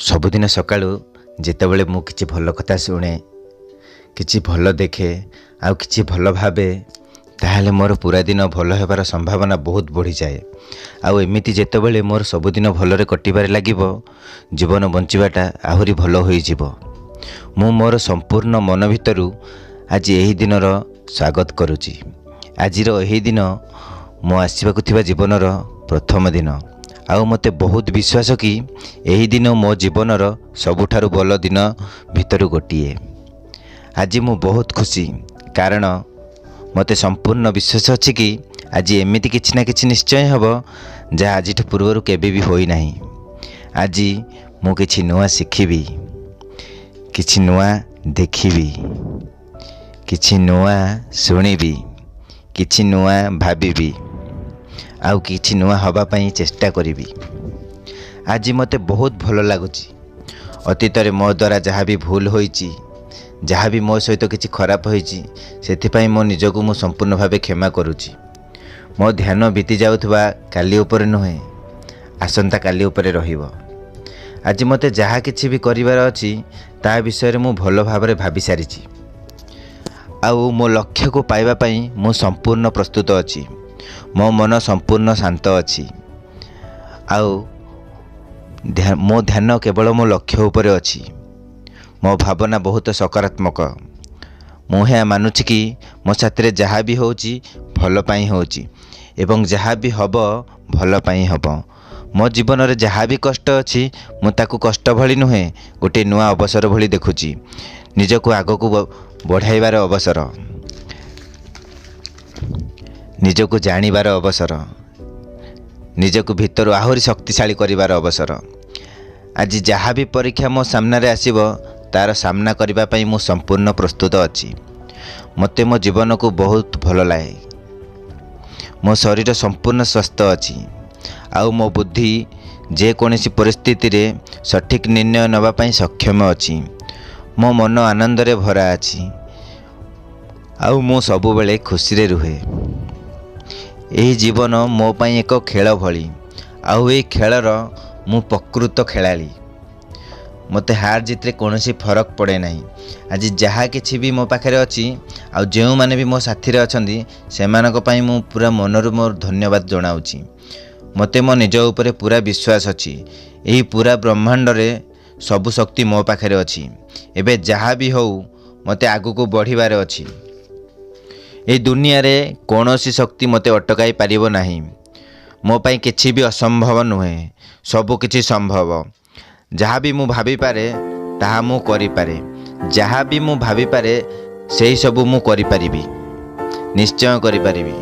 सबुदिन सकाळु जेतेबेले मु किछि भल कथा शुणे किछि भल देखे आउ किछि भल भावे ताहले मोर पूरा दिन भल हेबार संभावना बहुत बढ़ी जाए। आउ एमिति जेतेबेले मोर सबुदिन भलरे कटिबारे लागिबो जीवन बंचिबाटा आहुरी भल होई जिवो। मु मोर संपूर्ण मन भितरु आज एही दिनर स्वागत करुछि। आजिर एही दिन मो आसीबाकु थिबा जीवनर प्रथम दिन। आउ मते बहुत विश्वास कि एही दिन मो जीवनर सबुठारु बल दिन भितरु गोटिए। आज मु बहुत खुशी कारण मते संपूर्ण विश्वास अछि कि आज एमिति किछि ना किछि निश्चय हबो जहा आजिठ पूर्वरु केबे भी होई नाही। आज मु किछि नुआ शिखिबी, किछि नुआ देखिबी, किछि नुआ सुनिबी, किछि नुआ भाबिबी आउ किछि नुआ हवा पई चेष्टा करिबी। आज मते बहुत भल लागुची। अतीत रे मो द्वारा जहाँ भी भूल होईची, जहाँ भी मो सहित किछि खराब होईची, सेथिपाई मो निजको मु संपूर्ण भावे क्षमा करूची। मो ध्यान बीती जाउथबा काली ऊपर नुहे, आसंता काली ऊपर रहिबो। आज मते जहाँ किछि भी करिवार अछि ता विषय रे मु भल भाबरे भाबी सारिची। आउ मो लक्ष्य को पाइबा पई मु संपूर्ण प्रस्तुत अछि। मो मन संपूर्ण शांत अछि। आउ मो ध्यान केवल मो लक्ष्य उपर अछि। मो भावना बहुत सकारात्मक। मुहे मानुछि कि मो साथरे जहाँ भी होउची भल पाई होउची एवं जहाँ भी हबो भल पाई हबो। मो जीवन रे जहाँ भी कष्ट अछि मु ताकू कष्ट भली नुहे गोटे नुआ अवसर भली देखुची। निजको आगको बढ़ाइबार अवसर, निजको जानिबार अवसर, निजको भितर आहुरी शक्तिशाली करिबार अवसर। आज जहाँ भी परीक्षा मो सामने आसीबो तार सामना करबा पई मु संपूर्ण प्रस्तुत अछि। मते मो जीवन को बहुत भल लागे। मो शरीर संपूर्ण स्वस्थ अछि। आउ मो बुद्धि जे कोनोसी परिस्थिति रे सठिक निर्णय नबा पई सक्षम अछि। मो मन आनंद रे भरा अछि। आउ मो सबु बेले खुशी रे रुहे। एही जीवन मो पई एक खेल भली। आउ ए खेलर मु प्रकृत खेलाली। मते हार जीत रे कोनोसी फरक पड़े नाही। आज जहाँ किछि भी मो पाखरे अछि आउ जेउ माने भी मो साथी रे अछंदी सेमानक पई मु पूरा मनरु मोर धन्यवाद जणाउछि। मते मो निज ऊपर पूरा विश्वास अछि। एही पूरा ब्रह्मांड रे सबु शक्ति मो पाखरे अछि। एबे जहाँ भी होउ मते आगु को बढ़िबार अछि। ए दुनिया रे कोनोसी शक्ति मते अटकाई पारिबो नाही। मो पई किछि भी असंभव नुहे, सबु किछि संभव। जहाँ भी मु भाबी पारे ताहा मु करि पारे। जहाँ भी मु भाबी पारे सेही सबु मु करि पारिबी, निश्चय करि पारिबी।